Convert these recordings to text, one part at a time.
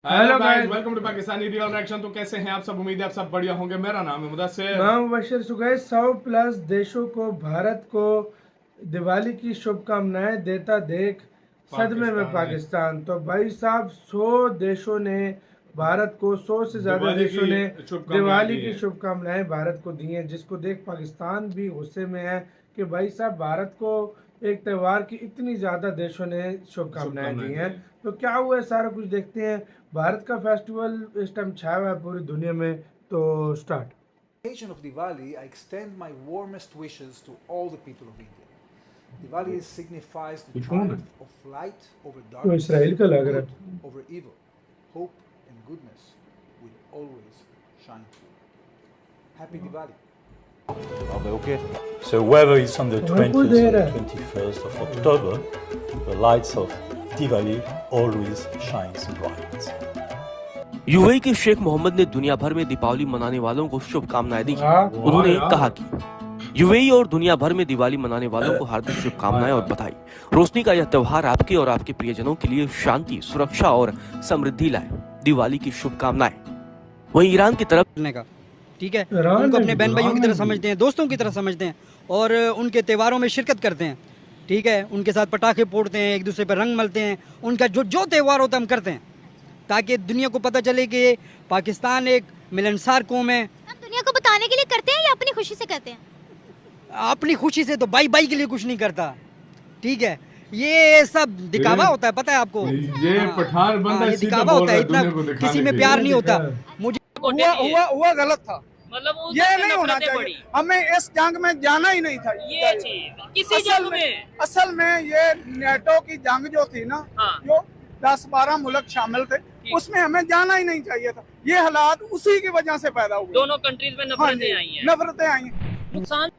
Hello guys, welcome to Pakistani real reaction. तो कैसे हैं आप सब? उम्मीद है आप सब बढ़िया होंगे। मेरा नाम है मुदस्सिर। मैं मुबश्शिर सुगैर। 100+ देशों को भारत को दिवाली की शुभकामनाएं देता देख सदमे में पाकिस्तान। तो भाई साहब 100 देशों ने भारत को 100 से ज़्यादा देशों ने दिवाली की शुभकामनाएं भारत को दी हैं, जिसको देख पाकिस्तान भी गुस्से में है कि भाई साहब भारत को एक त्यौहार की इतनी ज़्यादा देशों ने शुभकामनाएं दी हैं। तो क्या हुआ है सारा कुछ देखते हैं। भारत का फेस्टिवल इस टाइम छाया हुआ है पूरी दुनिया में। तो start. occasion of Diwali, I extend my warmest wishes to all the people of India. Diwali signifies the triumph of light over तो darkness, इसराइल का लग रहा good है। over evil. Hope and goodness will always shine through. Happy Diwali. Are they okay? So whether it's on the Why 20th or would they the have- 21st of October, the lights of Diwali always shines bright. UAE के शेख मोहम्मद ने दुनिया भर में दीपावली मनाने वालों को शुभकामनाएं दी। उन्होंने कहा कि यूएई और दुनिया भर में दिवाली मनाने वालों को हार्दिक शुभकामनाएं और बधाई। रोशनी का यह त्योहार आपके और आपके प्रियजनों के लिए शांति, सुरक्षा और समृद्धि लाए। दिवाली की शुभकामनाएं। वहीं ईरान की तरफ करने का, ठीक है, ईरान उनको ने अपने भी बहन भाइयों की तरह ईरान ने समझते हैं, दोस्तों की तरह समझते हैं और उनके त्योहारों में शिरकत करते हैं। ठीक है, उनके साथ पटाखे फोड़ते हैं, एक दूसरे पर रंग मलते हैं। उनका जो त्यौहार होता है हम करते हैं, ताकि दुनिया को पता चले कि पाकिस्तान एक मिलनसार कौम है। हम दुनिया को बताने के लिए करते हैं या अपनी खुशी से करते हैं? अपनी खुशी से तो बाई बाई के लिए कुछ नहीं करता। ठीक है, ये सब दिखावा होता है, पता है आपको। ये पठान बंदा ये सीधा दिखावा बोल होता रहा है, है इतना दुनिया को दिखाने किसी में के प्यार लिए। नहीं होता। मुझे हुआ गलत था, मतलब ये नहीं होना चाहिए। हमें इस जंग में जाना ही नहीं था। ये चीज किसी जंग में असल में ये नेटो की जंग जो थी ना, हाँ। जो 10-12 मुल्क शामिल थे, उसमें हमें जाना ही नहीं चाहिए था। ये हालात उसी की वजह से पैदा हुए। दोनों कंट्रीज में नफरतें आई हैं। नफरतें आई हैं। नुकसान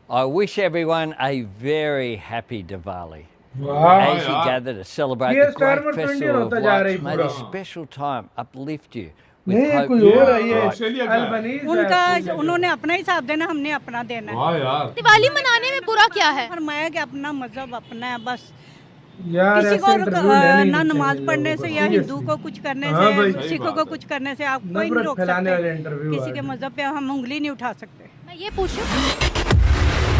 I wish everyone a very happy Diwali. वाह As you gather to celebrate ये the स्टार great में ट्रेंडिंग festival होता of जा रहा है lights, may पूरा। this special time uplift you नहीं, with ये hope कोई for और a है। ये bright ऑस्ट्रेलिया का है। अल्बानीज है, उनका ऑस्ट्रेलिया का। उन्होंने अपना हिसाब देना, हमने अपना देना है। वाह यार, दिवाली मनाने में बुरा क्या है? फरमाया कि अपना मजहब अपना है, बस यार किसी ऐसे को इंटरव्यू लेने ही ना नहीं नमाज चाहिए पढ़ने लोगों से को, या हिंदू seriously। को कुछ करने हाँ भाई, से, सही सिखों बात को है। कुछ करने से आप कोई नहीं नफरत रोक फैलाने वाले सकते। इंटरव्यू किसी के मजहब पे हम उंगली नहीं उठा सकते। मैं ये पूछूं,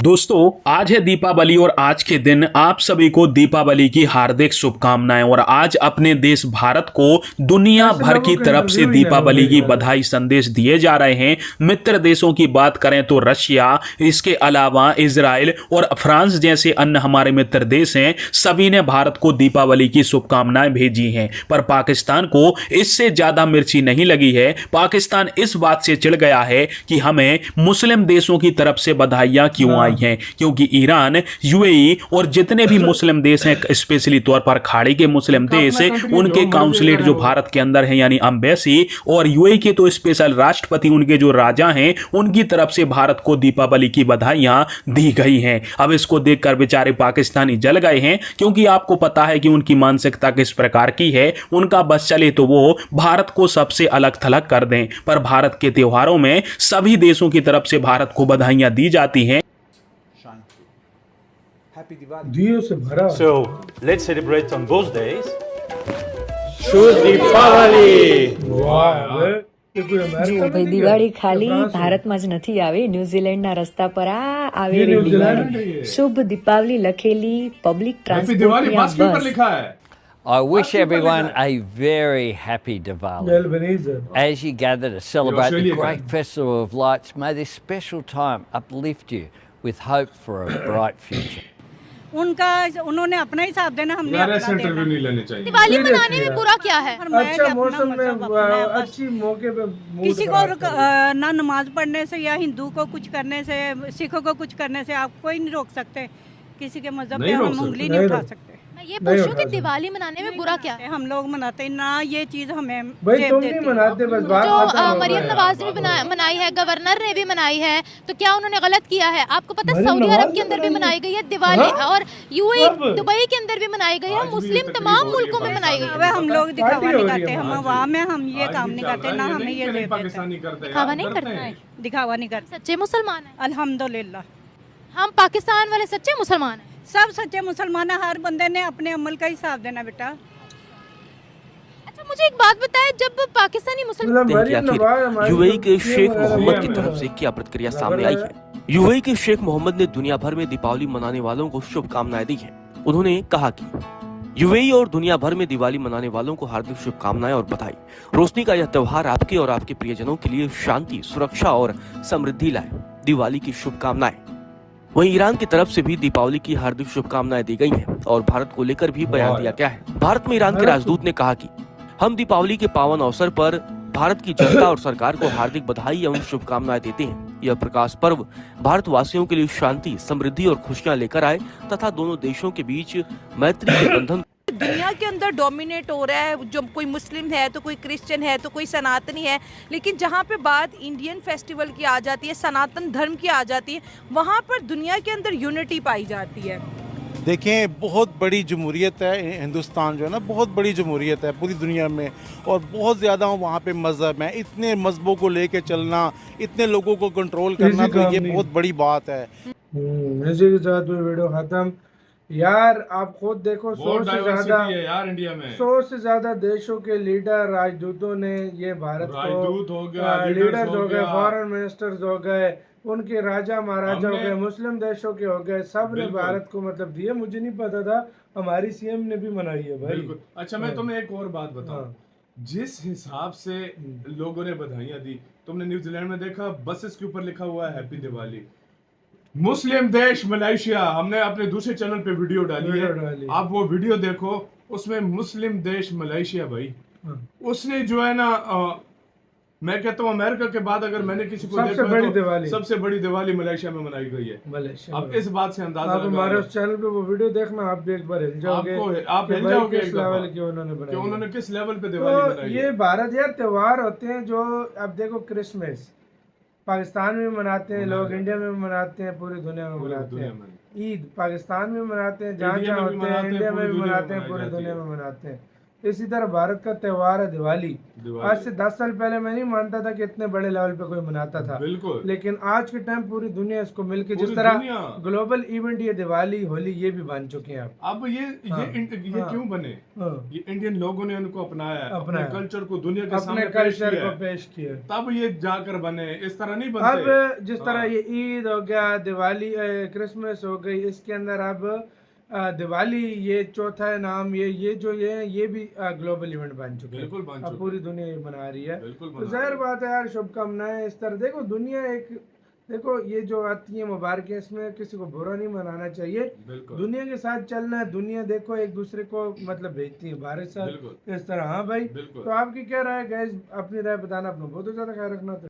दोस्तों, आज है दीपावली और आज के दिन आप सभी को दीपावली की हार्दिक शुभकामनाएं। और आज अपने देश भारत को दुनिया भर की तरफ से दीपावली की बधाई संदेश दिए जा रहे हैं। मित्र देशों की बात करें तो रशिया, इसके अलावा इजराइल और फ्रांस जैसे अन्य हमारे मित्र देश हैं, सभी ने भारत को दीपावली की शुभकामनाएं भेजी हैं। पर पाकिस्तान को इससे ज्यादा मिर्ची नहीं लगी है। पाकिस्तान इस बात से चिढ़ गया है कि हमें मुस्लिम देशों की तरफ से बधाइयां क्यों आई हैं, क्योंकि ईरान, यूएई और जितने भी मुस्लिम देश हैं, स्पेशली तौर पर खाड़ी के मुस्लिम देश, उनके काउंसलेट जो भारत के अंदर हैं यानी अम्बेसी, और यूएई के तो स्पेशल राष्ट्रपति, उनके जो राजा हैं, उनकी तरफ से भारत को दीपावली की बधाइयां दी गई हैं। अब इसको देखकर बेचारे पाकिस्तानी जल गए हैं, क्योंकि आपको पता है कि उनकी मानसिकता किस प्रकार की है। उनका बस चले तो वो भारत को सबसे अलग थलग कर दें। पर भारत के त्योहारों में सभी देशों की तरफ से भारत को बधाइयां दी जाती हैं। Shine through. Happy Diwali. दियों से भरा। So let's celebrate on those days. वाह यार, ये कोई अमेरिका જુઓ में ભાઈ, नहीं દિવાળી है? ખાલી फ्रांस में। ભારતમાં જ નથી આવી, ન્યુઝીલેન્ડના રસ્તા પર આ ये આવેલી न्यूजीलैंड દિવાળી है ये। શુભ દીપાવલી લખેલી પબ્લિક हैप्पी दिवाली ટ્રાન્સપોર્ટની આ बस के ऊपर બસ लिखा है। I wish Happy everyone Diwali. a very happy ये Diwali. अल्बानीज है। As you gather to celebrate the Australia ka great hai. festival of lights, may this special time uplift you with hope for a bright future. उनका उन्होंने अपना हिसाब देना, हमने यार अपना ऐसे देना इंटरव्यू है। नहीं लेने चाहिए। दिवाली Seriously मनाने में यार। बुरा क्या है? फरमाया कि अच्छा अपना मौसम में मजहब अपना है, बस अच्छी मौके पे मूड किसी खराब को कर ना नमाज पढ़ने से या हिंदू को कुछ करने से, सिखों को कुछ करने से आप कोई नहीं रोक सकते। किसी के मजहब पे नहीं रोक हम सकते। उंगली नहीं नहीं उठा रोक- सकते। मैं ये नहीं पूछूं उठा कि दिवाली मनाने में बुरा क्या है? हम लोग मनाते हैं ना, ये चीज हमें भाई जेब तुम देती नहीं है। मनाते, बस बात जो खत्म हो मरियम गया। नवाज ने भी मनाई है, गवर्नर ने भी मनाई है, तो क्या उन्होंने गलत किया है? आपको पता है मरियम सऊदी नवाज अरब के ने अंदर भी मनाई मनाई गई है दिवाली, हाँ? और यूएई कब? दुबई के अंदर भी मनाई गई है, आज भी मुस्लिम तकरीब तमाम हो रही है मुल्कों में मनाई गई पाकिस्तान है। अब हम लोग दिखावा पार्टी हो नहीं रही है करते, हम आज वहाँ में हम ये आज काम भी नहीं चल करते, रहा ना है, हमें नहीं ये कि नहीं जेब देते पाकिस्तानी करते हैं, दिखावा आप नहीं करते करते हैं। दिखावा नहीं करते। सच्चे मुसलमान हैं अल्हम्दुलिल्लाह, हम, पाकिस्तान वाले सच्चे मुसलमान हैं। सब सच्चे मुसलमान हैं। हर बंदे ने अपने अमल का हिसाब देना बेटा। अच्छा, मुझे एक बात बताएं, जब पाकिस्तानी मुसलमान कि आखिर यूएई के शेख मोहम्मद की तरफ से क्या प्रतिक्रिया सामने आई है। यूएई के शेख मोहम्मद ने दुनिया भर में दीपावली मनाने वालों को शुभकामनाएं दी है। उन्होंने कहा कि यूएई और दुनिया भर में दिवाली मनाने वालों को हार्दिक शुभकामनाएं और बधाई। रोशनी का यह त्योहार आपके और आपके प्रियजनों के लिए शांति, सुरक्षा और समृद्धि लाए। दिवाली की शुभकामनाएं। वहीं ईरान की तरफ से भी दीपावली की हार्दिक शुभकामनाएं दी गई हैं और भारत को लेकर भी बयान दिया गया है। भारत में ईरान के राजदूत ने कहा कि हम दीपावली के पावन अवसर पर भारत की जनता और सरकार को हार्दिक बधाई एवं शुभकामनाएं देते हैं। यह प्रकाश पर्व भारतवासियों के लिए शांति, समृद्धि और खुशियां लेकर आए तथा दोनों देशों के बीच मैत्री के बंधन। दुनिया के अंदर डोमिनेट हो रहा है, जो कोई मुस्लिम है तो कोई क्रिश्चियन है तो कोई सनातनी है, लेकिन जहाँ पे बात इंडियन फेस्टिवल की आ जाती है, सनातन धर्म की आ जाती है, वहाँ पर दुनिया के अंदर यूनिटी पाई जाती है। देखें, बहुत बड़ी जमहूरियत है हिंदुस्तान, जो है ना, बहुत बड़ी जमहूरियत है पूरी दुनिया में, और बहुत ज़्यादा वहाँ पे मज़हब है। इतने मज़हबों को लेके चलना, इतने लोगों को कंट्रोल करना, तो ये बहुत बड़ी बात है। इसी के साथ वीडियो खत्म। यार आप खुद देखो, 100 से ज्यादा यार इंडिया में 100 से ज्यादा देशों के लीडर, राजदूतों ने ये भारत को, हो गया, लीडर्स हो गए, फॉरेन मिनिस्टर्स हो गए, उनके राजा महाराजा हो गए, मुस्लिम देशों के हो गए, सब ने भारत को मतलब दिए। मुझे नहीं पता था, हमारी सीएम ने भी मनाई है भाई। अच्छा, मैं तुम्हें एक और बात बताऊं, जिस हिसाब से लोगों ने बधाइयां दी, तुमने न्यूजीलैंड में देखा बसेस के ऊपर लिखा हुआ है हैप्पी दिवाली। मुस्लिम देश मलेशिया, हमने अपने दूसरे चैनल पे वीडियो डाली है, आप वो वीडियो देखो, उसमें मुस्लिम देश मलेशिया भाई, उसने जो है ना, मैं कहता हूँ अमेरिका के बाद अगर मैंने किसी को सबसे बड़ी दिवाली, सबसे बड़ी दिवाली मलेशिया में मनाई गई है। मलेशिया अब इस बात से अंदाजा आप हमारे उस चैनल पे वो वीडियो देखना, आप भी एक बार हिल जाओगे, आप हिल जाओगे किस लेवल की उन्होंने बनाई, उन्होंने किस लेवल पे दिवाली बनाई। ये भारत यार त्योहार होते हैं जो, अब देखो क्रिसमस पाकिस्तान में मनाते हैं लोग, इंडिया में मनाते हैं, पूरी दुनिया में मनाते हैं। ईद पाकिस्तान में मनाते हैं, जहाँ जहाँ होते हैं, इंडिया में भी मनाते हैं, पूरी दुनिया में मनाते हैं। इसी तरह भारत का त्योहार है दिवाली। आज से 10 साल पहले मैं नहीं मानता था कि इतने बड़े लेवल पे कोई मनाता था, लेकिन आज के टाइम पूरी दुनिया इसको मिलके, जिस तरह ग्लोबल इवेंट ये दिवाली, होली, ये भी बन चुके हैं। अब ये क्यों बने? ये इंडियन लोगों ने उनको अपनाया, अपने कल्चर को दुनिया के सामने पेश किया, तब ये जाकर बने, इस तरह नहीं बनते। अब जिस तरह ये ईद हो गया, दिवाली, क्रिसमस हो गई, इसके अंदर अब दिवाली, ये चौथा है नाम, ये जो ये भी ग्लोबल इवेंट बन चुके हैं। बिल्कुल बन चुके, अब पूरी दुनिया ये मना रही है। तो जाहिर बात है यार, शुभकामनाएं। इस तरह देखो दुनिया देखो ये जो आती है मुबारकें, इसमें किसी को बुरा नहीं मनाना चाहिए, दुनिया के साथ चलना है। दुनिया देखो एक दूसरे को मतलब भेजती है भारत साथ, इस तरह। हाँ भाई, तो आपकी क्या राय है गाइस? अपनी राय बताना, अपना बहुत ज्यादा ख्याल रखना।